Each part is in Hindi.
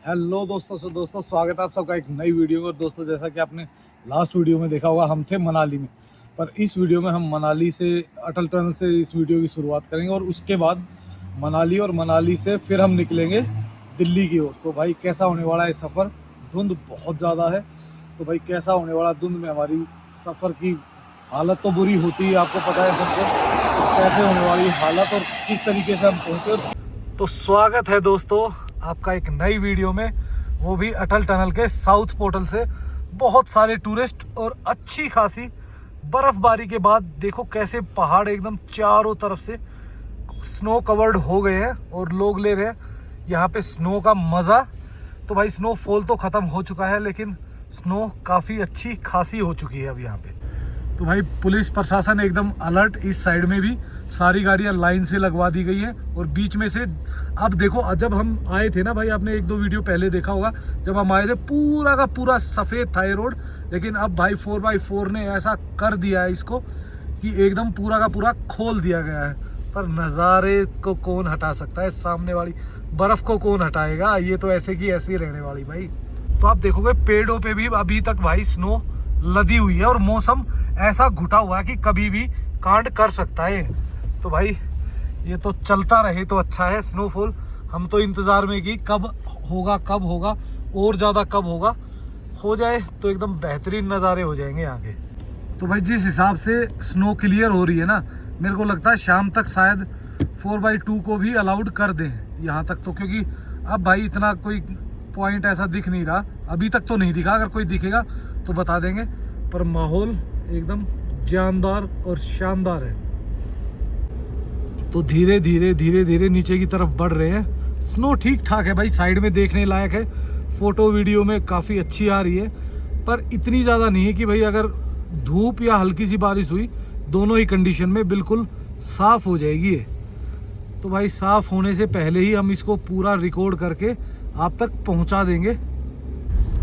हेलो दोस्तों स्वागत है आप सबका एक नई वीडियो में। और दोस्तों जैसा कि आपने लास्ट वीडियो में देखा होगा, हम थे मनाली में। पर इस वीडियो में हम मनाली से अटल टनल से इस वीडियो की शुरुआत करेंगे और उसके बाद मनाली से फिर हम निकलेंगे दिल्ली की ओर। तो भाई कैसा होने वाला है सफ़र। धुंध बहुत ज़्यादा है, तो भाई कैसा होने वाला धुंध में हमारी सफ़र की हालत तो बुरी होती है, आपको पता है सबको। तो कैसे होने वाली हालत और किस तरीके से हम पहुँचे। तो स्वागत है दोस्तों आपका एक नई वीडियो में, वो भी अटल टनल के साउथ पोर्टल से। बहुत सारे टूरिस्ट और अच्छी खासी बर्फबारी के बाद देखो कैसे पहाड़ एकदम चारों तरफ से स्नो कवर्ड हो गए हैं और लोग ले रहे हैं यहाँ पे स्नो का मज़ा। तो भाई स्नोफॉल तो ख़त्म हो चुका है, लेकिन स्नो काफ़ी अच्छी खासी हो चुकी है अब यहाँ पे। तो भाई पुलिस प्रशासन एकदम अलर्ट, इस साइड में भी सारी गाड़ियां लाइन से लगवा दी गई है। और बीच में से अब देखो, जब हम आए थे ना भाई, आपने एक दो वीडियो पहले देखा होगा, जब हम आए थे पूरा का पूरा सफ़ेद था ये रोड। लेकिन अब भाई 4x4 ने ऐसा कर दिया है इसको कि एकदम पूरा का पूरा खोल दिया गया है। पर नज़ारे को कौन हटा सकता है, सामने वाली बर्फ़ को कौन हटाएगा, ये तो ऐसे की ऐसी रहने वाली भाई। तो आप देखोगे पेड़ों पे भी अभी तक भाई स्नो लदी हुई है और मौसम ऐसा घुटा हुआ है कि कभी भी कांड कर सकता है। तो भाई ये तो चलता रहे तो अच्छा है स्नोफॉल। हम तो इंतज़ार में कि कब होगा और ज़्यादा कब होगा, हो जाए तो एकदम बेहतरीन नज़ारे हो जाएंगे यहाँ के। तो भाई जिस हिसाब से स्नो क्लियर हो रही है ना, मेरे को लगता है शाम तक शायद 4x2 को भी अलाउड कर दें यहाँ तक। तो क्योंकि अब भाई इतना कोई पॉइंट ऐसा दिख नहीं रहा, अभी तक तो नहीं दिखा। अगर कोई दिखेगा तो बता देंगे, पर माहौल एकदम जानदार और शानदार है। तो धीरे धीरे नीचे की तरफ बढ़ रहे हैं। स्नो ठीक ठाक है भाई, साइड में देखने लायक है, फोटो वीडियो में काफ़ी अच्छी आ रही है। पर इतनी ज़्यादा नहीं है कि भाई अगर धूप या हल्की सी बारिश हुई, दोनों ही कंडीशन में बिल्कुल साफ़ हो जाएगी ये। तो भाई साफ़ होने से पहले ही हम इसको पूरा रिकॉर्ड करके आप तक पहुंचा देंगे।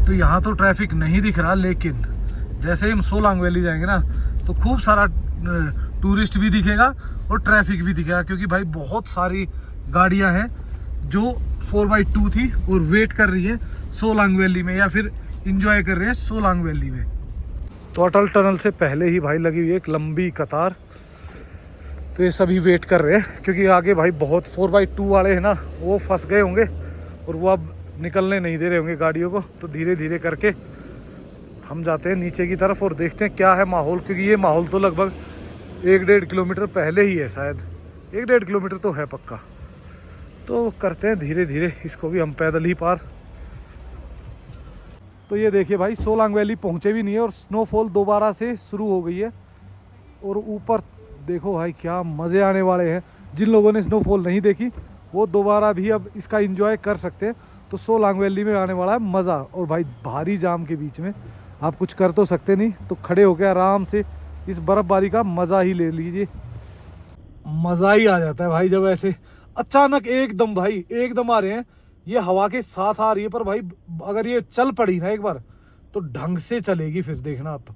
तो यहाँ तो ट्रैफिक नहीं दिख रहा, लेकिन जैसे ही हम सोलांग वैली जाएंगे ना, तो खूब सारा टूरिस्ट भी दिखेगा और ट्रैफिक भी दिखेगा। क्योंकि भाई बहुत सारी गाड़ियाँ हैं जो 4x2 थी और वेट कर रही है सोलांग वैली में, या फिर इंजॉय कर रहे हैं सोलांग वैली में। तो अटल टनल से पहले ही भाई लगी हुई है एक लंबी कतार। तो ये सभी वेट कर रहे हैं, क्योंकि आगे भाई बहुत 4x2 वाले हैं ना, वो फंस गए होंगे और वो अब निकलने नहीं दे रहे होंगे गाड़ियों को। तो धीरे धीरे करके हम जाते हैं नीचे की तरफ और देखते हैं क्या है माहौल। क्योंकि ये माहौल तो लगभग 1-1.5 किलोमीटर पहले ही है, शायद 1-1.5 किलोमीटर तो है पक्का। तो करते हैं धीरे धीरे इसको भी हम पैदल ही पार। तो ये देखिए भाई, सोलांग वैली पहुँचे भी नहीं है और स्नोफॉल दोबारा से शुरू हो गई है। और ऊपर देखो भाई क्या मज़े आने वाले हैं। जिन लोगों ने स्नोफॉल नहीं देखी वो दोबारा भी अब इसका एंजॉय कर सकते हैं। तो सोलांग वैली में आने वाला है मज़ा। और भाई भारी जाम के बीच में आप कुछ कर तो सकते नहीं, तो खड़े होकर आराम से इस बर्फ़बारी का मज़ा ही ले लीजिए। मज़ा ही आ जाता है भाई जब ऐसे अचानक एकदम भाई एकदम आ रहे हैं, ये हवा के साथ आ रही है। पर भाई अगर ये चल पड़ी ना एक बार, तो ढंग से चलेगी, फिर देखना आप।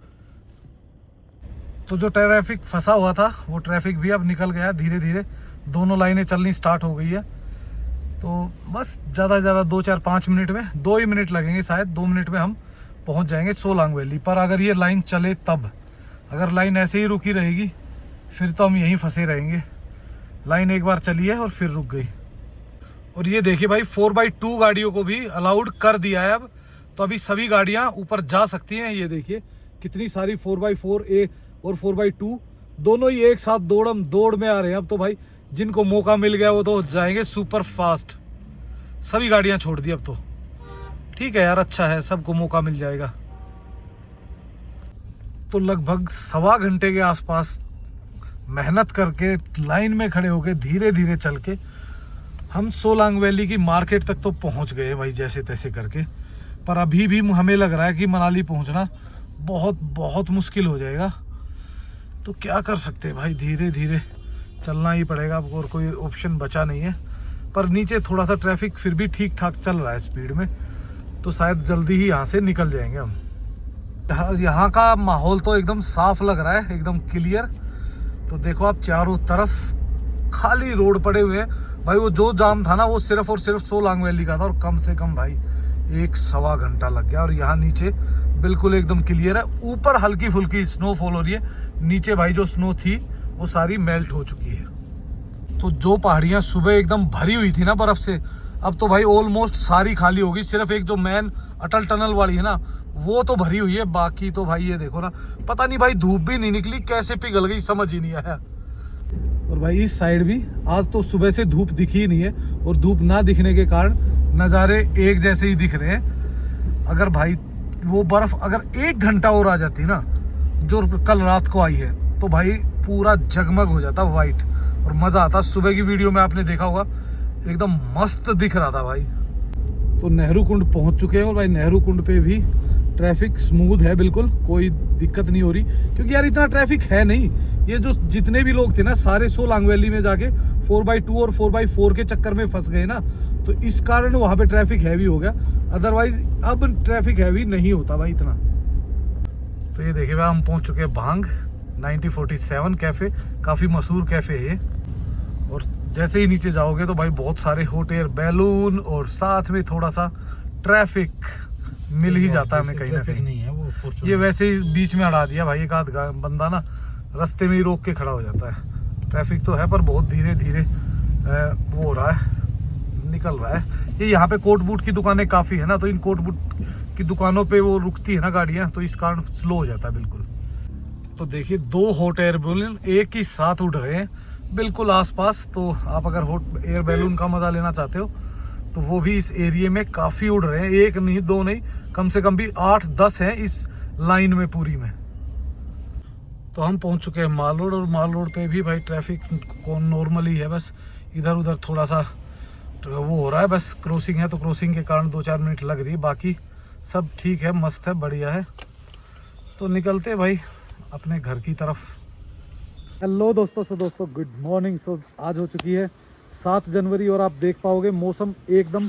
तो जो ट्रैफिक फंसा हुआ था वो ट्रैफिक भी अब निकल गया धीरे धीरे, दोनों लाइनें चलनी स्टार्ट हो गई है। तो बस ज़्यादा से ज़्यादा 2-4-5 मिनट में, 2 ही मिनट लगेंगे शायद, 2 मिनट में हम पहुंच जाएंगे सोलांग वैली। पर अगर ये लाइन चले तब, अगर लाइन ऐसे ही रुकी रहेगी फिर तो हम यहीं फंसे रहेंगे। लाइन एक बार चली है और फिर रुक गई। और ये देखिए भाई 4x2 गाड़ियों को भी अलाउड कर दिया है अब। तो अभी सभी गाड़ियाँ ऊपर जा सकती हैं। ये देखिए कितनी सारी 4x4 और 4x2 दोनों ही एक साथ दौड़ में आ रहे हैं। अब तो भाई जिनको मौका मिल गया वो तो जाएंगे सुपर फास्ट। सभी गाड़ियां छोड़ दी अब तो। ठीक है यार, अच्छा है, सबको मौका मिल जाएगा। तो लगभग 1.25 घंटे के आसपास मेहनत करके लाइन में खड़े होके धीरे धीरे चल के हम सोलांग वैली की मार्केट तक तो पहुंच गए भाई, जैसे तैसे करके। पर अभी भी हमें लग रहा है कि मनाली पहुंचना बहुत बहुत मुश्किल हो जाएगा। तो क्या कर सकते हैं भाई, धीरे धीरे चलना ही पड़ेगा, अब और कोई ऑप्शन बचा नहीं है। पर नीचे थोड़ा सा ट्रैफिक फिर भी ठीक ठाक चल रहा है स्पीड में, तो शायद जल्दी ही यहाँ से निकल जाएंगे हम। यहाँ का माहौल तो एकदम साफ लग रहा है, एकदम क्लियर। तो देखो आप चारों तरफ खाली रोड पड़े हुए हैं, भाई वो जो जाम था ना वो सिर्फ और सिर्फ सोलांग वैली का था, और कम से कम भाई 1-1.25 घंटा लग गया। और यहाँ नीचे बिल्कुल एकदम क्लियर है, ऊपर हल्की फुल्की स्नोफॉल हो रही है, नीचे भाई जो स्नो थी वो सारी मेल्ट हो चुकी है। तो जो पहाड़ियाँ सुबह एकदम भरी हुई थी ना बर्फ से, अब तो भाई ऑलमोस्ट सारी खाली होगी। सिर्फ एक जो मेन अटल टनल वाली है ना वो तो भरी हुई है, बाकी तो भाई ये देखो ना, पता नहीं भाई धूप भी नहीं निकली, कैसे पिघल गई समझ ही नहीं आया। और भाई इस साइड भी आज तो सुबह से धूप दिखी ही नहीं है, और धूप ना दिखने के कारण नज़ारे एक जैसे ही दिख रहे हैं। अगर भाई वो बर्फ अगर 1 घंटा और आ जाती ना जो कल रात को आई है, तो भाई पूरा जगमग हो जाता वाइट, और मज़ा आता। सुबह की वीडियो में आपने देखा होगा एकदम मस्त दिख रहा था भाई। तो नेहरू कुंड पहुंच चुके हैं, और भाई नेहरू कुंड पे भी ट्रैफिक स्मूथ है, बिल्कुल कोई दिक्कत नहीं हो रही, क्योंकि यार इतना ट्रैफिक है नहीं। ये जो जितने भी लोग थे ना सारे सोलांग वैली में जाके 4x2 और 4x4 के चक्कर में फंस गए ना, तो इस कारण वहाँ पे ट्रैफिक हैवी हो गया। अदरवाइज अब ट्रैफिक हैवी नहीं होता भाई इतना। तो ये देखिए भाई हम पहुँच चुके हैं भांग 1947 कैफ़े, काफ़ी मशहूर कैफ़े है ये। और जैसे ही नीचे जाओगे तो भाई बहुत सारे हॉट एयर बैलून, और साथ में थोड़ा सा ट्रैफिक मिल ही जाता है हमें कहीं ना कहीं। नहीं है वो, ये वैसे ही बीच में अड़ा दिया भाई, एक आध बंदा ना रास्ते में ही रोक के खड़ा हो जाता है। ट्रैफिक तो है पर बहुत धीरे धीरे वो हो रहा है, निकल रहा है। ये यहाँ पे कोट बूट की दुकानें काफ़ी है ना, तो इन कोट बूट की दुकानों पे वो रुकती है ना गाड़ियाँ, तो इस कारण स्लो हो जाता है बिल्कुल। तो देखिए 2 हॉट एयर बैलून एक ही साथ उड़ रहे हैं बिल्कुल आसपास। तो आप अगर हॉट एयर बैलून का मज़ा लेना चाहते हो तो वो भी इस एरिया में काफ़ी उड़ रहे हैं, 1 नहीं 2 नहीं, कम से कम भी 8-10 हैं इस लाइन में पूरी में। तो हम पहुंच चुके हैं माल रोड, और माल रोड पे भी भाई ट्रैफिक को नॉर्मली है, बस इधर उधर थोड़ा सा वो हो रहा है, बस क्रॉसिंग है तो क्रॉसिंग के कारण 2-4 मिनट लग रही है, बाकी सब ठीक है, मस्त है, बढ़िया है। तो निकलते हैं भाई अपने घर की तरफ। हेलो दोस्तों गुड मॉर्निंग। आज हो चुकी है 7 जनवरी, और आप देख पाओगे मौसम एकदम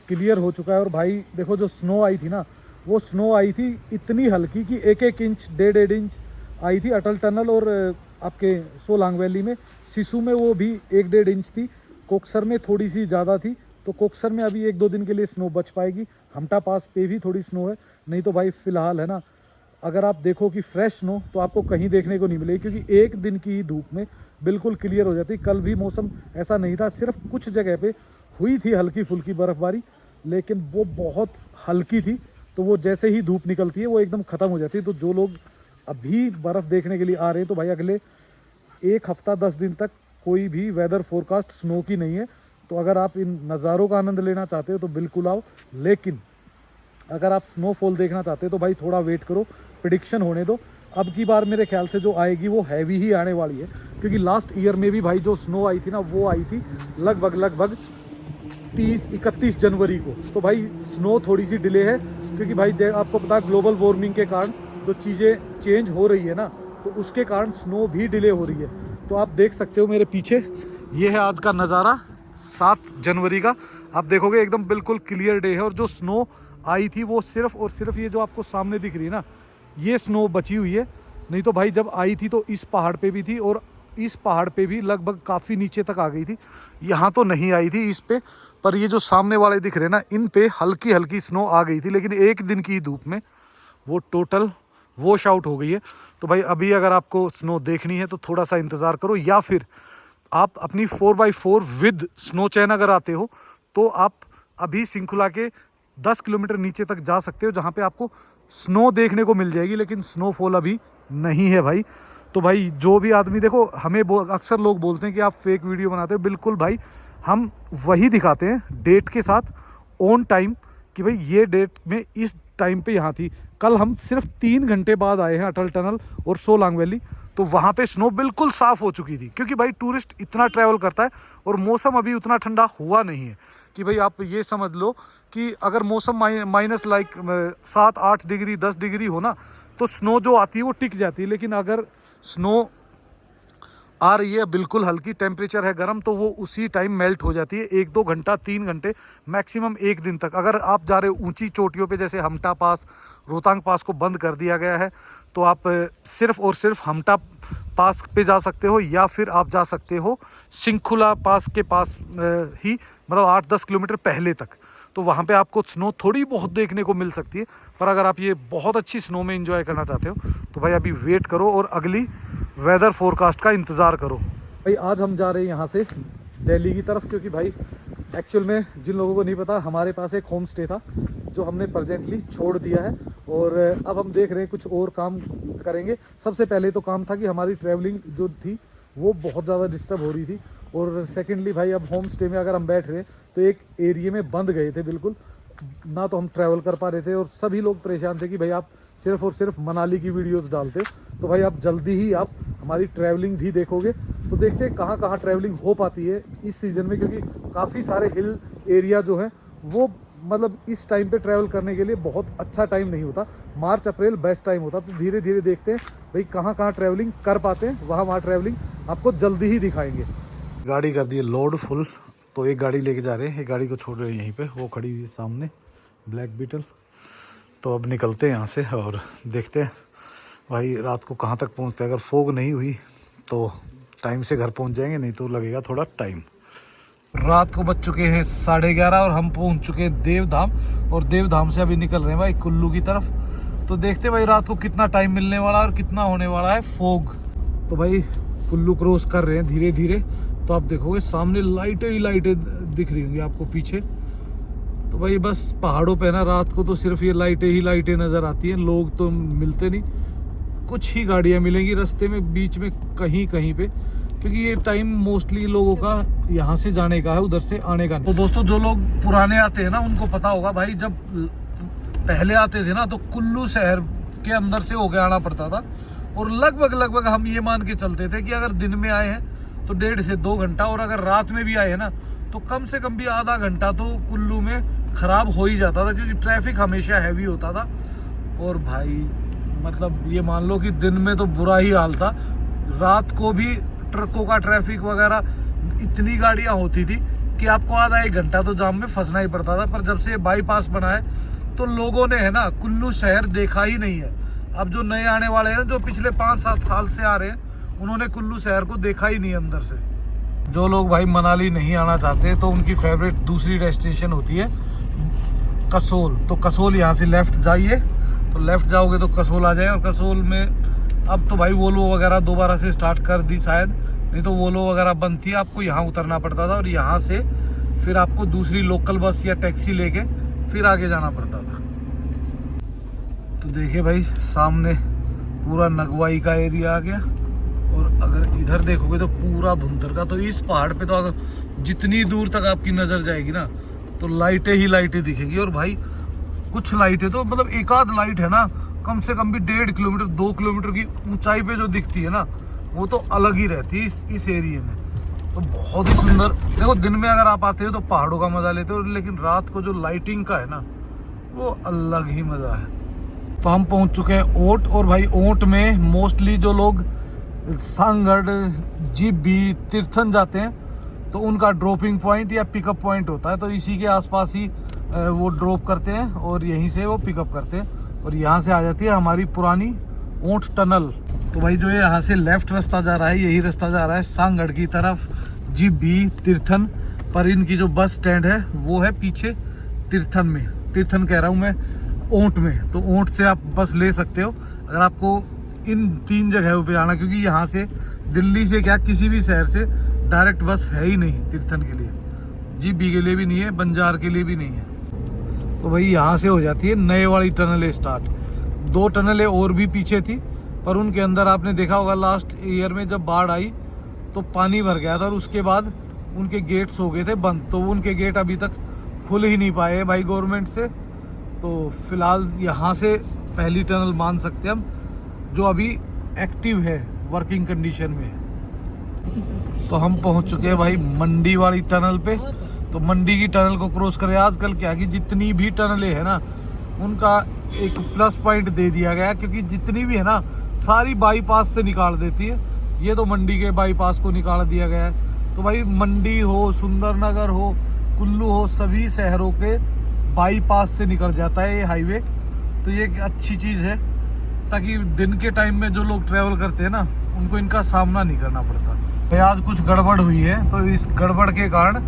क्लियर हो चुका है। और भाई देखो जो स्नो आई थी ना, वो स्नो आई थी इतनी हल्की कि 1-1 इंच 1.5 इंच आई थी अटल टनल, और आपके सोलांग वैली में सिसु में वो भी 1-1.5 इंच थी। कोकसर में थोड़ी सी ज़्यादा थी, तो कोकसर में अभी 1-2 दिन के लिए स्नो बच पाएगी। हमटा पास पे भी थोड़ी स्नो है, नहीं तो भाई फ़िलहाल है ना, अगर आप देखो कि फ्रेश स्नो तो आपको कहीं देखने को नहीं मिलेगी, क्योंकि 1 दिन की ही धूप में बिल्कुल क्लियर हो जाती। कल भी मौसम ऐसा नहीं था, सिर्फ कुछ जगह पे हुई थी हल्की फुल्की बर्फ़बारी, लेकिन वो बहुत हल्की थी, तो वो जैसे ही धूप निकलती है वो एकदम ख़त्म हो जाती है। तो जो लोग अभी बर्फ़ देखने के लिए आ रहे हैं, तो भाई अगले 1 हफ्ता 10 दिन तक कोई भी वेदर फोरकास्ट स्नो की नहीं है। तो अगर आप इन नज़ारों का आनंद लेना चाहते हो तो बिल्कुल आओ, लेकिन अगर आप स्नोफॉल देखना चाहते हो तो भाई थोड़ा वेट करो, प्रिडिक्शन होने दो। अब की बार मेरे ख्याल से जो आएगी वो हैवी ही आने वाली है, क्योंकि लास्ट ईयर में भी भाई जो स्नो आई थी ना वो आई थी लगभग 30-31 जनवरी को। तो भाई स्नो थोड़ी सी डिले है, क्योंकि भाई आपको पता है ग्लोबल वार्मिंग के कारण जो चीज़ें चेंज हो रही है ना, तो उसके कारण स्नो भी डिले हो रही है। तो आप देख सकते हो मेरे पीछे, ये है आज का नज़ारा 7 जनवरी का। आप देखोगे एकदम बिल्कुल क्लियर डे है, और जो स्नो आई थी वो सिर्फ और सिर्फ ये जो आपको सामने दिख रही है ना, ये स्नो बची हुई है। नहीं तो भाई जब आई थी तो इस पहाड़ पे भी थी, और इस पहाड़ पे भी लगभग काफ़ी नीचे तक आ गई थी। यहाँ तो नहीं आई थी इस पे, पर ये जो सामने वाले दिख रहे हैं ना, इन पे हल्की हल्की स्नो आ गई थी, लेकिन 1 दिन की धूप में वो टोटल वॉश आउट हो गई है। तो भाई अभी अगर आपको स्नो देखनी है तो थोड़ा सा इंतज़ार करो, या फिर आप अपनी 4x4 विद स्नो चैन अगर आते हो तो आप अभी सिंकुला के 10 किलोमीटर नीचे तक जा सकते हो, जहाँ पे आपको स्नो देखने को मिल जाएगी, लेकिन स्नोफॉल अभी नहीं है भाई। तो भाई जो भी आदमी, देखो हमें अक्सर लोग बोलते हैं कि आप फेक वीडियो बनाते हो, बिल्कुल भाई हम वही दिखाते हैं डेट के साथ ऑन टाइम, कि भाई ये डेट में इस टाइम पे यहाँ थी। कल हम सिर्फ 3 घंटे बाद आए हैं अटल टनल और सोलांग वैली, तो वहाँ पे स्नो बिल्कुल साफ़ हो चुकी थी, क्योंकि भाई टूरिस्ट इतना ट्रैवल करता है और मौसम अभी उतना ठंडा हुआ नहीं है कि भाई आप ये समझ लो कि अगर मौसम माइनस 7-8 डिग्री 10 डिग्री हो ना, तो स्नो जो आती है वो टिक जाती है। लेकिन अगर स्नो आ रही है बिल्कुल हल्की, टेम्परेचर है गर्म, तो वो उसी टाइम मेल्ट हो जाती है। 1-2 घंटा 3 घंटे मैक्सिमम 1 दिन तक। अगर आप जा रहे हो ऊंची चोटियों पे, जैसे हमटा पास, रोहतांग पास को बंद कर दिया गया है, तो आप सिर्फ और सिर्फ हमटा पास पे जा सकते हो, या फिर आप जा सकते हो सिंखुला पास के पास ही, मतलब 8-10 किलोमीटर पहले तक। तो वहाँ पे आपको स्नो थोड़ी बहुत देखने को मिल सकती है, पर अगर आप ये बहुत अच्छी स्नो में एंजॉय करना चाहते हो तो भाई अभी वेट करो और अगली वेदर फोरकास्ट का इंतज़ार करो। भाई आज हम जा रहे हैं यहाँ से दिल्ली की तरफ, क्योंकि भाई एक्चुअल में जिन लोगों को नहीं पता, हमारे पास एक होम स्टे था जो हमने प्रेजेंटली छोड़ दिया है, और अब हम देख रहे हैं कुछ और काम करेंगे। सबसे पहले तो काम था कि हमारी ट्रैवलिंग जो थी वो बहुत ज़्यादा डिस्टर्ब हो रही थी, और सेकेंडली भाई अब होम स्टे में अगर हम बैठ रहे हैं तो एक एरिया में बंद गए थे बिल्कुल, ना तो हम ट्रैवल कर पा रहे थे, और सभी लोग परेशान थे कि भाई आप सिर्फ और सिर्फ मनाली की वीडियोस डालते। तो भाई आप जल्दी ही आप हमारी ट्रैवलिंग भी देखोगे। तो देखते हैं कहाँ कहाँ ट्रैवलिंग हो पाती है इस सीज़न में, क्योंकि काफ़ी सारे हिल एरिया जो हैं वो मतलब इस टाइम पे ट्रैवल करने के लिए बहुत अच्छा टाइम नहीं होता। मार्च अप्रैल बेस्ट टाइम होता। तो धीरे धीरे देखते हैं भाई कहाँ कहाँ ट्रैवलिंग कर पाते हैं, वहाँ ट्रैवलिंग आपको जल्दी ही दिखाएंगे। गाड़ी कर दी है लोड फुल, तो एक गाड़ी लेके जा रहे हैं, एक गाड़ी को छोड़ रहे हैं यहीं पे, वो खड़ी हुई है सामने ब्लैक बीटल। तो अब निकलते हैं यहाँ से और देखते हैं भाई रात को कहाँ तक पहुँचते हैं। अगर फोग नहीं हुई तो टाइम से घर पहुँच जाएंगे, नहीं तो लगेगा थोड़ा टाइम। रात को बज चुके हैं 11:30 और हम पहुँच चुके हैं देवधाम, और देवधाम से अभी निकल रहे हैं भाई कुल्लू की तरफ। तो देखते हैं भाई रात को कितना टाइम मिलने वाला है और कितना होने वाला है फोग। तो भाई कुल्लू क्रॉस कर रहे हैं धीरे धीरे, तो आप देखोगे सामने लाइटें ही लाइटें दिख रही होंगी आपको पीछे। तो भाई बस पहाड़ों पे ना रात को तो सिर्फ ये लाइटें ही लाइटें नज़र आती हैं, लोग तो मिलते नहीं, कुछ ही गाड़ियाँ मिलेंगी रास्ते में बीच में कहीं कहीं पे, क्योंकि ये टाइम मोस्टली लोगों का यहाँ से जाने का है, उधर से आने का नहीं। तो दोस्तों जो लोग पुराने आते हैं ना उनको पता होगा भाई, जब पहले आते थे ना तो कुल्लू शहर के अंदर से होके आना पड़ता था, और लगभग हम ये मान के चलते थे कि अगर दिन में आए हैं तो 1.5 से 2 घंटा, और अगर रात में भी आए हैं ना तो कम से कम भी आधा घंटा तो कुल्लू में ख़राब हो ही जाता था, क्योंकि ट्रैफिक हमेशा हैवी होता था। और भाई मतलब ये मान लो कि दिन में तो बुरा ही हाल था, रात को भी ट्रकों का ट्रैफिक वगैरह इतनी गाड़ियाँ होती थी कि आपको आधा 1 घंटा तो जाम में फंसना ही पड़ता था। पर जब से बाईपास बना है तो लोगों ने है ना कुल्लू शहर देखा ही नहीं है। अब जो नए आने वाले हैं, जो पिछले 5-7 साल से आ रहे हैं, उन्होंने कुल्लू शहर को देखा ही नहीं अंदर से। जो लोग भाई मनाली नहीं आना चाहते तो उनकी फेवरेट दूसरी डेस्टिनेशन होती है कसोल। तो कसोल यहाँ से लेफ़्ट जाइए, तो लेफ़्ट जाओगे तो कसोल आ जाए, और कसोल में अब तो भाई वोल्वो वगैरह दोबारा से स्टार्ट कर दी शायद, नहीं तो वोल्वो वगैरह बंद थी, आपको यहाँ उतरना पड़ता था, और यहाँ से फिर आपको दूसरी लोकल बस या टैक्सी लेके फिर आगे जाना पड़ता था। तो देखिए भाई सामने पूरा नगवाई का एरिया आ गया, और अगर इधर देखोगे तो पूरा भुंतर का। तो इस पहाड़ पे तो अगर जितनी दूर तक आपकी नज़र जाएगी ना तो लाइटें ही लाइटें दिखेगी। और भाई कुछ लाइटें तो मतलब एक आध लाइट है ना कम से कम भी 1.5 किलोमीटर 2 किलोमीटर की ऊंचाई पे जो दिखती है ना, वो तो अलग ही रहती है इस एरिया में। तो बहुत ही सुंदर। देखो दिन में अगर आप आते हो तो पहाड़ों का मज़ा लेते हो, लेकिन रात को जो लाइटिंग का है ना वो अलग ही मज़ा है। तो हम पहुंच चुके हैं ओट, और भाई ओट में मोस्टली जो लोग सांगड़, जीबी, तीर्थन जाते हैं तो उनका ड्रॉपिंग पॉइंट या पिकअप पॉइंट होता है। तो इसी के आसपास ही वो ड्रॉप करते हैं और यहीं से वो पिकअप करते हैं, और यहाँ से आ जाती है हमारी पुरानी ओट टनल। तो भाई जो यहाँ से लेफ्ट रास्ता जा रहा है, यही रास्ता जा रहा है सांगड़ की तरफ, जीबी, तीर्थन। पर इनकी जो बस स्टैंड है वो है पीछे तीर्थन में, तीर्थन कह रहा हूँ मैं, ओट में। तो ओट से आप बस ले सकते हो अगर आपको इन 3 जगहों पे जाना, क्योंकि यहाँ से दिल्ली से क्या किसी भी शहर से डायरेक्ट बस है ही नहीं तीर्थन के लिए, जीबी के लिए भी नहीं है, बंजार के लिए भी नहीं है। तो भाई यहाँ से हो जाती है नए वाली टनलें स्टार्ट। 2 टनलें और भी पीछे थी, पर उनके अंदर आपने देखा होगा लास्ट ईयर में जब बाढ़ आई तो पानी भर गया था, और उसके बाद उनके गेट्स हो गए थे बंद। तो उनके गेट अभी तक खुल ही नहीं पाए भाई गवर्नमेंट से। तो फिलहाल यहाँ से पहली टनल मान सकते हैं हम जो अभी एक्टिव है, वर्किंग कंडीशन में। तो हम पहुँच चुके हैं भाई मंडी वाली टनल पे। तो मंडी की टनल को क्रॉस करें। आजकल क्या कि जितनी भी टनलें हैं ना उनका एक प्लस पॉइंट दे दिया गया, क्योंकि जितनी भी है ना सारी बाईपास से निकाल देती है। ये तो मंडी के बाईपास को निकाल दिया गया है। तो भाई मंडी हो, सुंदरनगर हो, कुल्लू हो, सभी शहरों के बाईपास से निकल जाता है ये हाईवे। तो ये एक अच्छी चीज़ है ताकि दिन के टाइम में जो लोग ट्रैवल करते हैं ना, उनको इनका सामना नहीं करना पड़ता। भाई आज कुछ गड़बड़ हुई है, तो इस गड़बड़ के कारण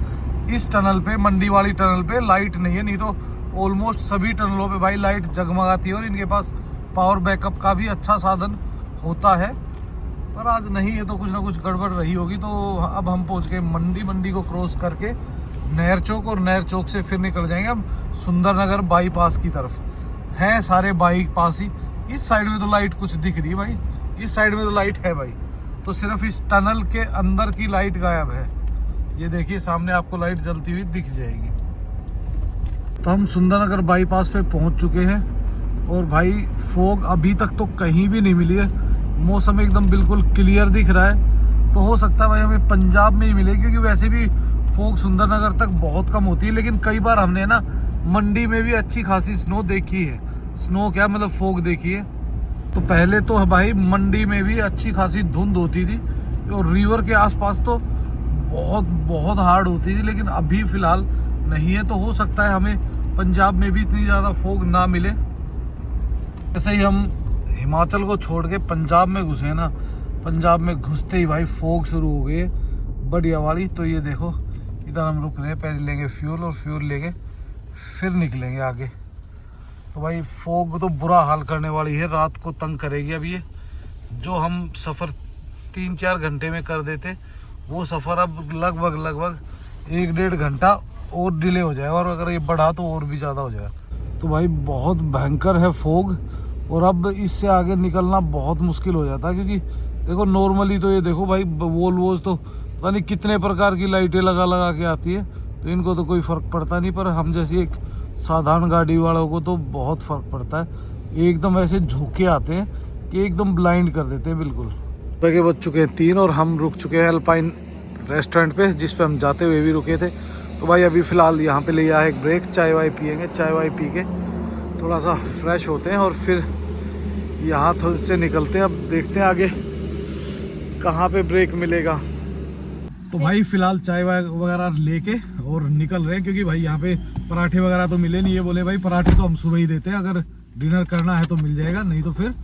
इस टनल पे, मंडी वाली टनल पे लाइट नहीं है। नहीं तो ऑलमोस्ट सभी टनलों पे भाई लाइट जगमगाती है और इनके पास पावर बैकअप का भी अच्छा साधन होता है, पर आज नहीं है, तो कुछ ना कुछ गड़बड़ रही होगी। तो अब हम पहुंच गए मंडी को क्रॉस करके नहर चौक, और नहर चौक से फिर निकल जाएंगे हम सुंदरनगर बाईपास की तरफ। हैं सारे बाईपास ही। इस साइड में तो लाइट कुछ दिख रही है भाई, इस साइड में तो लाइट है भाई, तो सिर्फ इस टनल के अंदर की लाइट गायब है। ये देखिए सामने आपको लाइट जलती हुई दिख जाएगी। तो हम सुंदरनगर बाईपास पे पहुंच चुके हैं और भाई फॉग अभी तक तो कहीं भी नहीं मिली है। मौसम एकदम बिल्कुल क्लियर दिख रहा है। तो हो सकता है भाई हमें पंजाब में ही मिले, क्योंकि वैसे भी फॉग सुंदरनगर तक बहुत कम होती है। लेकिन कई बार हमने ना मंडी में भी अच्छी खासी स्नो देखी है। स्नो क्या मतलब फॉग देखी है। तो पहले तो भाई मंडी में भी अच्छी खासी धुंध होती थी और रिवर के आसपास तो बहुत हार्ड होती थी, लेकिन अभी फिलहाल नहीं है। तो हो सकता है हमें पंजाब में भी इतनी ज़्यादा फॉग ना मिले। जैसे ही हम हिमाचल को छोड़ के पंजाब में घुसे ना, पंजाब में घुसते ही भाई फॉग शुरू हो गई है बढ़िया वाली। तो ये देखो इधर हम रुक रहे हैं, पहले लेंगे फ्यूल और फ्यूल लेके फिर निकलेंगे आगे। तो भाई फॉग तो बुरा हाल करने वाली है, रात को तंग करेगी। अब ये जो हम सफ़र 3-4 घंटे में कर देते, वो सफ़र अब लगभग 1-1.5 घंटा और डिले हो जाएगा, और अगर ये बढ़ा तो और भी ज़्यादा हो जाएगा। तो भाई बहुत भयंकर है फॉग, और अब इससे आगे निकलना बहुत मुश्किल हो जाता है। क्योंकि देखो नॉर्मली तो ये देखो भाई वोल्वोज तो पता नहीं कितने प्रकार की लाइटें लगा के आती है, तो इनको तो कोई फ़र्क पड़ता नहीं, पर हम जैसी एक साधारण गाड़ी वालों को तो बहुत फ़र्क पड़ता है। एकदम ऐसे झुके आते हैं कि एकदम ब्लाइंड कर देते हैं बिल्कुल। सुबह बज चुके हैं 3 और हम रुक चुके हैं अल्पाइन रेस्टोरेंट पे, जिस पे हम जाते हुए भी रुके थे। तो भाई अभी फ़िलहाल यहाँ पे लिया है एक ब्रेक, चाय वाय पियेंगे। चाय वाय पी के थोड़ा सा फ्रेश होते हैं और फिर यहाँ थोड़े से निकलते हैं। अब देखते हैं आगे कहाँ पे ब्रेक मिलेगा। तो भाई फ़िलहाल चाय वाय वगैरह लेके और निकल रहे हैं, क्योंकि भाई यहाँ पे पराठे वगैरह तो मिले नहीं। ये बोले भाई पराठे तो हम सुबह ही देते हैं, अगर डिनर करना है तो मिल जाएगा, नहीं तो फिर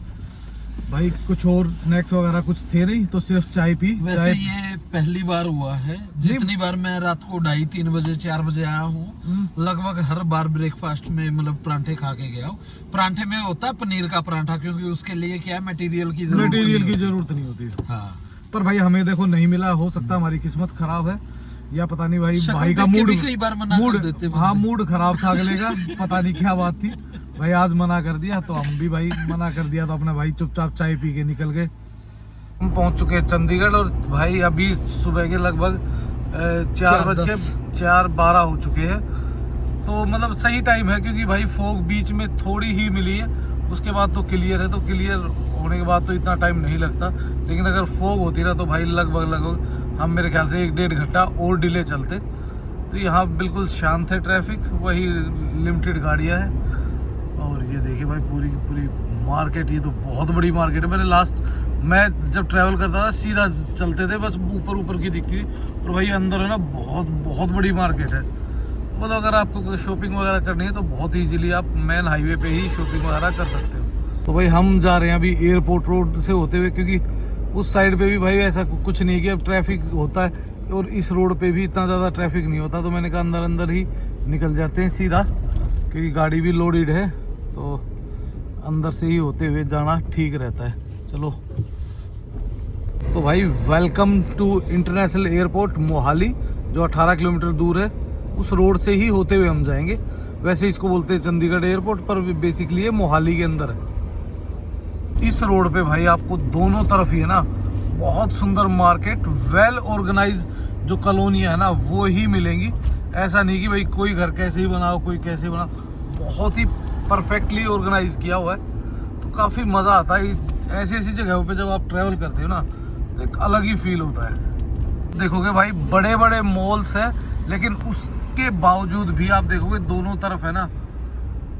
भाई कुछ और स्नैक्स वगैरह कुछ थे नहीं, तो सिर्फ चाय पी। वैसे ये पहली बार हुआ है, जितनी बार मैं रात को 2:30-3 बजे 4 बजे आया हूँ, लगभग हर बार ब्रेकफास्ट में मतलब परांठे खा के गया हूँ। परांठे में होता है पनीर का परांठा, क्योंकि उसके लिए क्या है मटेरियल की जरूरत नहीं होती। हाँ, पर भाई हमें देखो नहीं मिला। हो सकता है हमारी किस्मत खराब है, या पता नहीं भाई का मूड कई बार मना कर देते। हाँ मूड खराब था अगले का, पता नहीं क्या बात थी भाई, आज मना कर दिया। तो हम भी भाई मना कर दिया, तो अपने भाई चुपचाप चाय पी के निकल गए। हम पहुंच चुके हैं चंडीगढ़, और भाई अभी सुबह के लगभग 4:12 हो चुके हैं। तो मतलब सही टाइम है, क्योंकि भाई फॉग बीच में थोड़ी ही मिली है, उसके बाद तो क्लियर है। तो क्लियर होने के बाद तो इतना टाइम नहीं लगता, लेकिन अगर फॉग होती ना तो भाई लगभग हम मेरे ख्याल से 1-1.5 घंटा और डिले चलते। तो यहाँ बिल्कुल शांत है ट्रैफिक, वही लिमिटेड गाड़ियाँ हैं। और ये देखिए भाई पूरी की पूरी मार्केट, ये तो बहुत बड़ी मार्केट है। मैं जब ट्रैवल करता था सीधा चलते थे, बस ऊपर की दिखती थी, और भाई अंदर है ना बहुत बड़ी मार्केट है। मतलब अगर आपको शॉपिंग वगैरह करनी है तो बहुत ईजीली आप मेन हाईवे पे ही शॉपिंग वगैरह कर सकते हो। तो भाई हम जा रहे हैं अभी एयरपोर्ट रोड से होते हुए, क्योंकि उस साइड पे भी भाई ऐसा कुछ नहीं कि अब ट्रैफिक होता है, और इस रोड पे भी इतना ज़्यादा ट्रैफिक नहीं होता। तो मैंने कहा अंदर ही निकल जाते हैं सीधा, क्योंकि गाड़ी भी लोडेड है, तो अंदर से ही होते हुए जाना ठीक रहता है। चलो तो भाई welcome to international airport Mohali, जो 18 किलोमीटर दूर है। उस रोड से ही होते हुए हम जाएंगे। वैसे इसको बोलते हैं चंडीगढ़ एयरपोर्ट, पर बेसिकली ये मोहाली के अंदर है। इस रोड पे भाई आपको दोनों तरफ ही है ना बहुत सुंदर मार्केट, वेल ऑर्गेनाइज जो कॉलोनियाँ है ना वो ही मिलेंगी। ऐसा नहीं कि भाई कोई घर कैसे ही बनाओ कोई कैसे बनाओ, बहुत ही परफेक्टली ऑर्गेनाइज किया हुआ है। तो काफ़ी मज़ा आता है ऐसी जगहों पे जब आप ट्रैवल करते हो ना, तो एक अलग ही फील होता है। देखोगे भाई बड़े बड़े मॉल्स हैं, लेकिन उसके बावजूद भी आप देखोगे दोनों तरफ है ना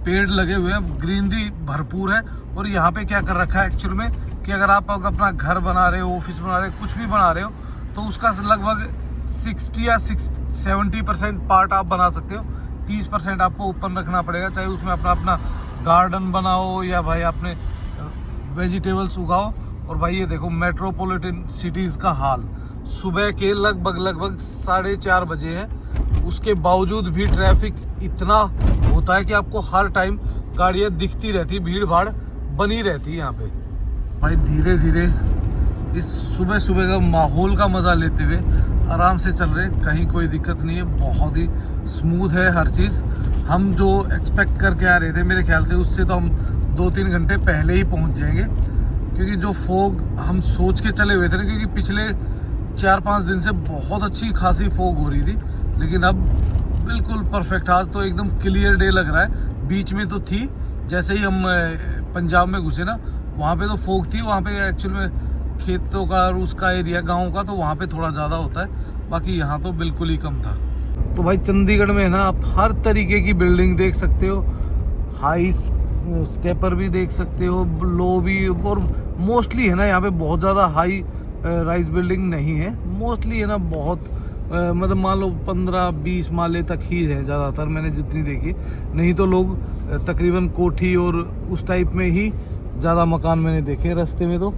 पेड़ लगे हुए हैं, ग्रीनरी भरपूर है। और यहाँ पे क्या कर रखा है एक्चुअल में कि अगर आप अपना घर बना रहे हो, ऑफिस बना रहे हो, कुछ भी बना रहे हो, तो उसका लगभग 60 या 70% पार्ट आप बना सकते हो। 30% आपको ओपन रखना पड़ेगा, चाहे उसमें अपना गार्डन बनाओ या भाई आपने वेजिटेबल्स उगाओ। और भाई ये देखो मेट्रोपॉलिटन सिटीज़ का हाल, सुबह के लगभग 4:30 बजे है, उसके बावजूद भी ट्रैफिक इतना होता है कि आपको हर टाइम गाड़ियाँ दिखती रहती, भीड़ भाड़ बनी रहती है यहाँ पे। भाई धीरे धीरे इस सुबह सुबह का माहौल का मज़ा लेते हुए आराम से चल रहे, कहीं कोई दिक्कत नहीं है, बहुत ही स्मूथ है हर चीज़। हम जो एक्सपेक्ट करके आ रहे थे मेरे ख्याल से उससे तो हम 2-3 घंटे पहले ही पहुँच जाएंगे, क्योंकि जो फोग हम सोच के चले हुए थे ना, क्योंकि पिछले 4-5 दिन से बहुत अच्छी खासी फोग हो रही थी, लेकिन अब बिल्कुल परफेक्ट, आज तो एकदम क्लियर डे लग रहा है। बीच में तो थी, जैसे ही हम पंजाब में घुसे ना, वहाँ पे तो फोग थी, वहाँ पे एक्चुअल में खेतों का और उसका एरिया गाँव का, तो वहाँ पे थोड़ा ज़्यादा होता है, बाकी यहाँ तो बिल्कुल ही कम था। तो भाई चंडीगढ़ में है ना, आप हर तरीके की बिल्डिंग देख सकते हो, हाई स्केपर भी देख सकते हो, लो भी, और मोस्टली है ना यहाँ पे बहुत ज़्यादा हाई राइज बिल्डिंग नहीं है, मोस्टली है ना बहुत मतलब मान लो 15-20 माले तक ही है ज़्यादातर, मैंने जितनी देखी। नहीं तो लोग तकरीबन कोठी और उस टाइप में ही ज़्यादा मकान मैंने देखे रास्ते में तो।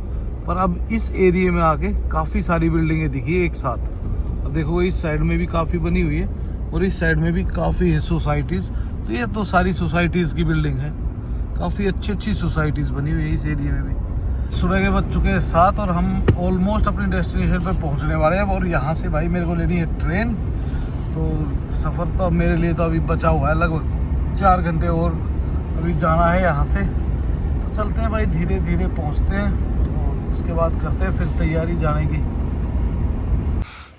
पर अब इस एरिया में आके काफ़ी सारी बिल्डिंगें दिखी एक साथ। अब देखो इस साइड में भी काफ़ी बनी हुई है और इस साइड में भी काफ़ी है सोसाइटीज़, तो ये तो सारी सोसाइटीज़ की बिल्डिंग है, काफ़ी अच्छी सोसाइटीज़ बनी हुई है इस एरिया में भी। सुबह के बज चुके हैं 7 और हम ऑलमोस्ट अपनी डेस्टिनेशन पर पहुंचने वाले हैं। और यहाँ से भाई मेरे को लेनी है ट्रेन, तो सफ़र तो मेरे लिए तो अभी बचा हुआ है, लगभग 4 घंटे और अभी जाना है यहाँ से। तो चलते हैं भाई, धीरे धीरे पहुँचते हैं और उसके बाद करते हैं फिर तैयारी जाने की।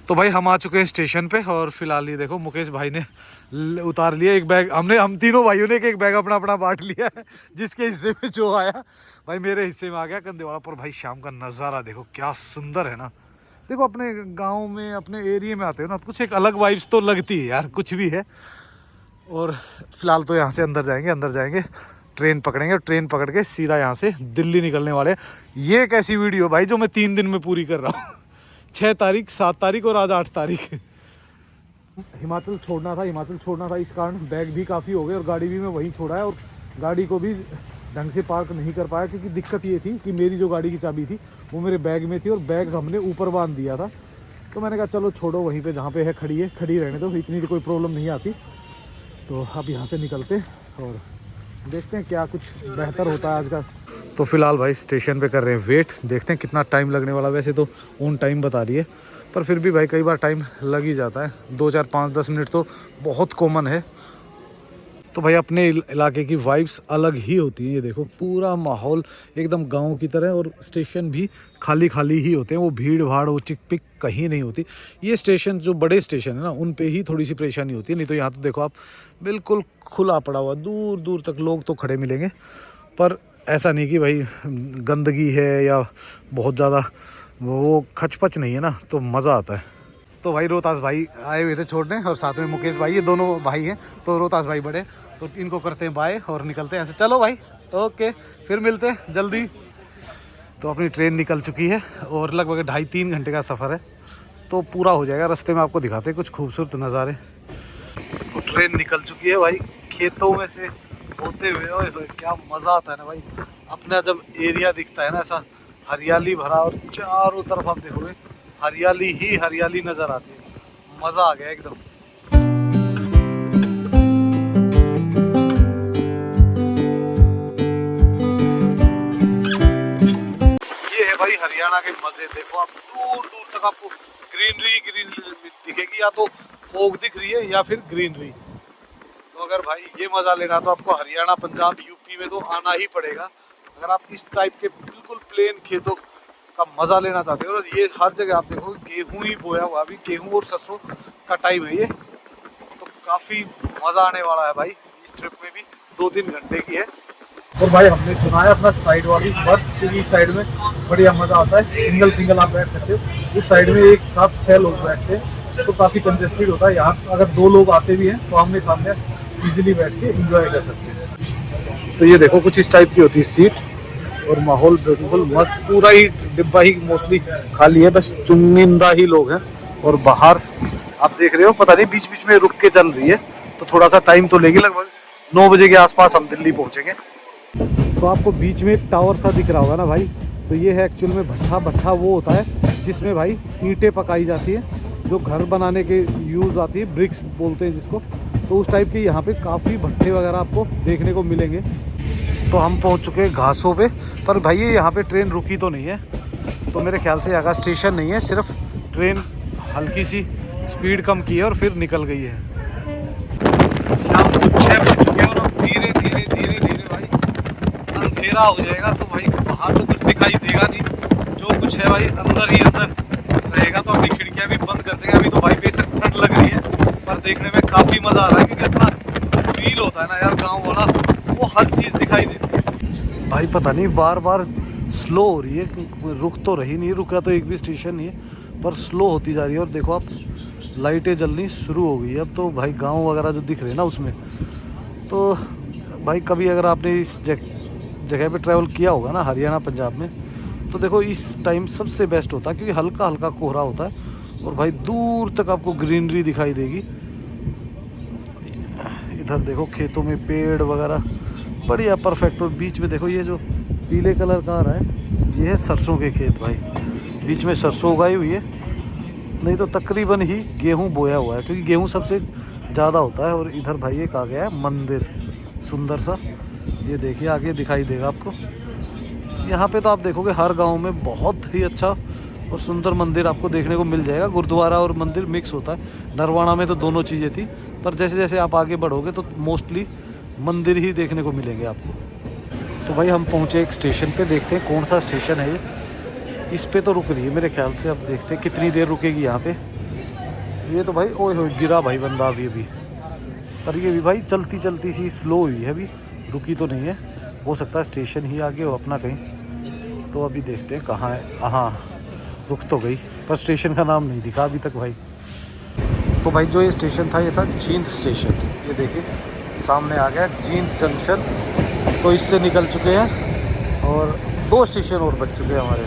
तो भाई हम आ चुके हैं स्टेशन पे और फिलहाल ये देखो मुकेश भाई ने उतार लिया एक बैग, हम तीनों भाइयों ने एक बैग अपना अपना बांट लिया है, जिसके हिस्से में जो आया भाई मेरे हिस्से में आ गया कंदेवाड़ा। पर भाई शाम का नज़ारा देखो क्या सुंदर है ना। देखो अपने गांव में अपने एरिया में आते हो ना, कुछ एक अलग वाइब्स तो लगती है यार, कुछ भी है। और फिलहाल तो यहाँ से अंदर जाएंगे, ट्रेन पकड़ेंगे और ट्रेन पकड़ के सीधा यहाँ से दिल्ली निकलने वाले। ये एक ऐसी वीडियो भाई जो मैं 3 दिन में पूरी कर रहा हूँ, 6 तारीख, 7 तारीख और आज 8 तारीख। हिमाचल छोड़ना था, इस कारण बैग भी काफ़ी हो गए और गाड़ी भी मैं वहीं छोड़ा है, और गाड़ी को भी ढंग से पार्क नहीं कर पाया, क्योंकि दिक्कत ये थी कि मेरी जो गाड़ी की चाबी थी वो मेरे बैग में थी और बैग हमने ऊपर बांध दिया था। तो मैंने कहा चलो छोड़ो, वहीं पे जहाँ पे है खड़ी रहने दो, इतनी तो कोई प्रॉब्लम नहीं आती। तो अब यहाँ से निकलते और देखते हैं क्या कुछ बेहतर होता है आज का। तो फिलहाल भाई स्टेशन पे कर रहे हैं वेट, देखते हैं कितना टाइम लगने वाला। वैसे तो ऑन टाइम बता रही है, पर फिर भी भाई कई बार टाइम लग ही जाता है, 2, 4, 5, 10 मिनट तो बहुत कॉमन है। तो भाई अपने इलाके की वाइब्स अलग ही होती हैं। ये देखो पूरा माहौल एकदम गांव की तरह, और स्टेशन भी खाली ही होते हैं, वो भीड़ भाड़ वो चिक पिक कहीं नहीं होती। ये स्टेशन जो बड़े स्टेशन है ना, उन पे ही थोड़ी सी परेशानी होती है, नहीं तो यहाँ तो देखो आप बिल्कुल खुला पड़ा हुआ, दूर दूर तक लोग तो खड़े मिलेंगे। पर ऐसा नहीं कि भाई गंदगी है या बहुत ज़्यादा वो खचपच नहीं है ना, तो मज़ा आता है। तो भाई रोहतास भाई आए हुए थे छोड़ने, और साथ में मुकेश भाई, ये दोनों भाई हैं। तो रोहतास भाई बड़े, तो इनको करते हैं बाय और निकलते हैं ऐसे। चलो भाई ओके, फिर मिलते हैं जल्दी। तो अपनी ट्रेन निकल चुकी है और लगभग 2.5-3 घंटे का सफ़र है, तो पूरा हो जाएगा। रास्ते में आपको दिखाते हैं कुछ खूबसूरत नज़ारे। तो ट्रेन निकल चुकी है भाई, खेतों में से होते हुए, ओए क्या मज़ा आता है ना भाई। अपना जब एरिया दिखता है ना ऐसा हरियाली भरा, और चारों तरफ आप देखोगे हरियाली ही हरियाली नज़र आती है, मज़ा आ गया एकदम। ये है भाई हरियाणा के मज़े, देखो आप दूर दूर तक आपको ग्रीनरी दिखेगी, या तो फोग दिख रही है या फिर ग्रीनरी। तो अगर भाई ये मज़ा लेना तो आपको हरियाणा, पंजाब, यूपी में तो आना ही पड़ेगा, अगर आप इस टाइप के बिल्कुल प्लेन खेतों का मज़ा लेना चाहते हो। और ये हर जगह आप देखो गेहूं ही बोया हुआ, अभी गेहूं और सरसों का टाइम है ये, तो काफ़ी मज़ा आने वाला है भाई। इस ट्रिप में भी 2-3 घंटे की है। और भाई हमने चुना है अपना साइड वाली बर्थ, क्योंकि इस साइड में बढ़िया मज़ा आता है, सिंगल आप बैठ सकते हो। उस साइड में एक साथ 6 लोग बैठते हैं, तो काफ़ी कंजेस्टेड होता है। यहाँ अगर 2 लोग आते भी हैं तो आमने सामने इजीली बैठ के एंजॉय कर सकते हैं। तो ये देखो कुछ इस टाइप की होती है सीट, और माहौल बिल्कुल मस्त, पूरा ही डिब्बा ही मोस्टली खाली है, बस चुनिंदा ही लोग हैं। और बाहर आप देख रहे हो, पता नहीं बीच बीच में रुक के चल रही है, तो थोड़ा सा टाइम तो लेगी, लगभग 9 बजे के आसपास हम दिल्ली पहुंचेंगे। तो तो आपको बीच में एक टावर सा दिख रहा होगा ना भाई, तो ये है एक्चुअल में भट्ठा। भट्ठा वो होता है जिसमें भाई ईंटें पकाई जाती है, जो घर बनाने के यूज़ आती है, ब्रिक्स बोलते हैं जिसको। तो उस टाइप के यहाँ पे काफ़ी भट्ठे वगैरह आपको देखने को मिलेंगे। तो हम पहुँच चुके हैं घासों पे, पर भाई ये यहाँ पे ट्रेन रुकी तो नहीं है, तो मेरे ख्याल से यहाँ स्टेशन नहीं है, सिर्फ ट्रेन हल्की सी स्पीड कम की है और फिर निकल गई है। शाम को 6 बज चुके हैं और अब धीरे धीरे भाई अंधेरा हो जाएगा। तो भाई बाहर तो कुछ दिखाई देगा नहीं, जो कुछ है भाई अंदर ही अंदर रहेगा। तो अपनी खिड़कियाँ भी बंद कर देंगे। अभी तो भाई बेशक ठंड लग रही है, पर देखने में काफ़ी मज़ा आ रहा है, क्योंकि इतना फील होता है ना यार गाँव वाला, वो हर चीज़ दिखाई देती है। भाई पता नहीं बार बार स्लो हो रही है, रुक तो रही नहीं, रुका तो एक भी स्टेशन नहीं है, पर स्लो होती जा रही है। और देखो आप लाइटें जलनी शुरू हो गई है अब तो भाई, गांव वगैरह जो दिख रहे हैं ना उसमें। तो भाई कभी अगर आपने इस जगह पे ट्रैवल किया होगा ना, हरियाणा पंजाब में, तो देखो इस टाइम सबसे बेस्ट होता है, क्योंकि हल्का हल्का कोहरा होता है और भाई दूर तक आपको ग्रीनरी दिखाई देगी। इधर देखो खेतों में पेड़ वगैरह बढ़िया परफेक्ट। और बीच में देखो ये जो पीले कलर का आ रहा है, ये है सरसों के खेत भाई। बीच में सरसों उगाई हुई है, नहीं तो तकरीबन ही गेहूं बोया हुआ है, क्योंकि गेहूं सबसे ज़्यादा होता है। और इधर भाई एक आ गया है मंदिर सुंदर सा, ये देखिए आगे दिखाई देगा आपको। यहाँ पे तो आप देखोगे हर गांव में बहुत ही अच्छा और सुंदर मंदिर आपको देखने को मिल जाएगा। गुरुद्वारा और मंदिर मिक्स होता है। नरवाना में तो दोनों चीज़ें थी, पर जैसे जैसे आप आगे बढ़ोगे तो मोस्टली मंदिर ही देखने को मिलेंगे आपको। तो भाई हम पहुँचे एक स्टेशन पे, देखते हैं कौन सा स्टेशन है ये। इस पे तो रुक रही है मेरे ख्याल से, अब देखते हैं कितनी देर रुकेगी यहाँ पे। ये तो भाई ओए होए गिरा भाई बंदा अभी अभी, पर ये भी भाई चलती चलती सी स्लो हुई है, अभी रुकी तो नहीं है। हो सकता है स्टेशन ही आगे हो अपना कहीं। तो अभी देखते हैं कहाँ है। हाँ रुक तो गई, पर स्टेशन का नाम नहीं दिखा अभी तक भाई। तो भाई जो ये स्टेशन था, ये था जींद स्टेशन। ये देखिए सामने आ गया जींद जंक्शन। तो इससे निकल चुके हैं और 2 स्टेशन और बच चुके हैं हमारे।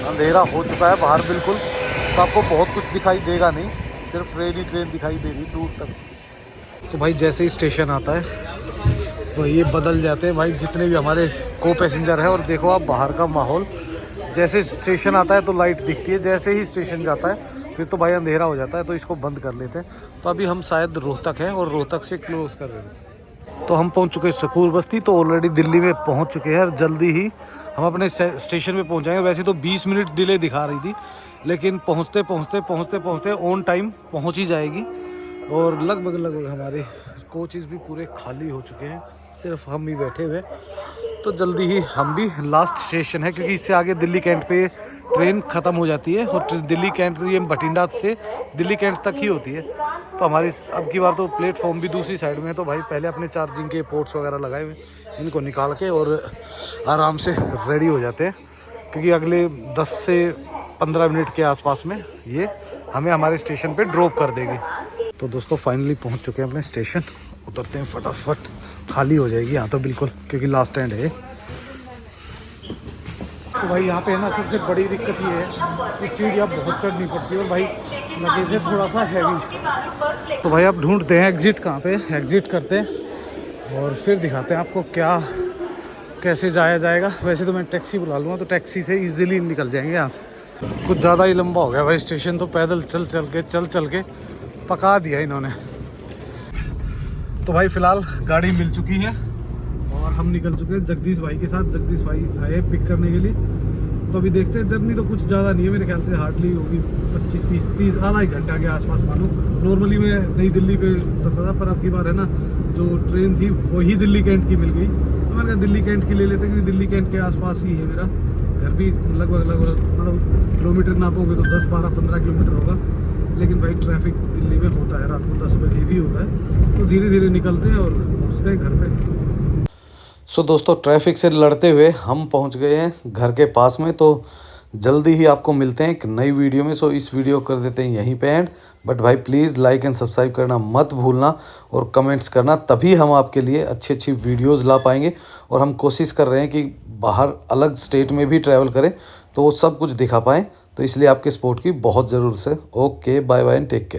अंधेरा हो चुका है बाहर बिल्कुल, तो आपको बहुत कुछ दिखाई देगा नहीं, सिर्फ ट्रेन ही ट्रेन दिखाई दे रही दूर तक। तो भाई जैसे ही स्टेशन आता है तो ये बदल जाते हैं भाई जितने भी हमारे को पैसेंजर हैं। और देखो आप बाहर का माहौल, जैसे स्टेशन आता है तो लाइट दिखती है, जैसे ही स्टेशन जाता है फिर तो भाई अंधेरा हो जाता है। तो इसको बंद कर लेते हैं। तो अभी हम शायद रोहतक हैं और रोहतक से क्लोज कर रहे हैं। तो हम पहुंच चुके हैं सकूर बस्ती। तो ऑलरेडी दिल्ली में पहुंच चुके हैं और जल्दी ही हम अपने स्टेशन पे पहुंच जाएंगे। वैसे तो 20 मिनट डिले दिखा रही थी, लेकिन पहुंचते ऑन टाइम पहुंच ही जाएगी। और लगभग हमारे कोचेस भी पूरे खाली हो चुके हैं, सिर्फ हम ही बैठे हुए। तो जल्दी ही हम भी, लास्ट स्टेशन है क्योंकि इससे आगे दिल्ली कैंट पे ट्रेन ख़त्म हो जाती है। और दिल्ली कैंट, ये बठिंडा से दिल्ली कैंट तक ही होती है। तो हमारी अब की बार तो प्लेटफॉर्म भी दूसरी साइड में है। तो भाई पहले अपने चार्जिंग के पोर्ट्स वगैरह लगाए हुए, इनको निकाल के और आराम से रेडी हो जाते हैं, क्योंकि अगले 10 से 15 मिनट के आसपास में ये हमें हमारे स्टेशन पे ड्रॉप कर देगी। तो दोस्तों फाइनली पहुंच चुके हैं अपने स्टेशन। उतरते हैं फटाफट, खाली हो जाएगी यहाँ तो बिल्कुल, क्योंकि लास्ट स्टैंड है। तो भाई यहाँ पे है ना सबसे बड़ी दिक्कत ये है कि सीढ़ियाँ बहुत चढ़नी पड़ती है और भाई लगेज है थोड़ा सा हैवी। तो भाई आप ढूंढते हैं एग्ज़िट कहाँ पे, एग्ज़िट करते हैं और फिर दिखाते हैं आपको क्या कैसे जाया जाएगा। वैसे तो मैं टैक्सी बुला लूँगा, तो टैक्सी से इजीली निकल जाएंगे यहाँ से। कुछ ज़्यादा ही लंबा हो गया भाई स्टेशन, तो पैदल चल के पका दिया इन्होंने। तो भाई फ़िलहाल गाड़ी मिल चुकी है और हम निकल चुके हैं जगदीश भाई के साथ। जगदीश भाई आए पिक करने के लिए। तो अभी देखते हैं, जर्नी तो कुछ ज़्यादा नहीं है मेरे ख्याल से, हार्डली होगी 25-30 आधा ही घंटा के आसपास मानो। नॉर्मली मैं नई दिल्ली पे उतरता था, पर अब की बार है ना जो ट्रेन थी वही दिल्ली कैंट की मिल गई। तो मैंने कहा दिल्ली कैंट की ले लेते हैं, क्योंकि दिल्ली कैंट के आसपास ही है मेरा घर भी। लगभग मतलब किलोमीटर नापोगे तो 10-12-15 किलोमीटर होगा। लेकिन भाई ट्रैफिक दिल्ली में होता है, रात को 10 बजे भी होता है। तो धीरे धीरे निकलते हैं और पहुँचते हैं घर पे। सो दोस्तों ट्रैफिक से लड़ते हुए हम पहुंच गए हैं घर के पास में। तो जल्दी ही आपको मिलते हैं एक नई वीडियो में। सो इस वीडियो कर देते हैं यहीं पे एंड। बट भाई प्लीज़ लाइक एंड सब्सक्राइब करना मत भूलना और कमेंट्स करना, तभी हम आपके लिए अच्छी अच्छी वीडियोस ला पाएंगे। और हम कोशिश कर रहे हैं कि बाहर अलग स्टेट में भी ट्रैवल करें तो वो सब कुछ दिखा पाएँ। तो इसलिए आपके सपोर्ट की बहुत ज़रूरत है। Okay bye bye and take care.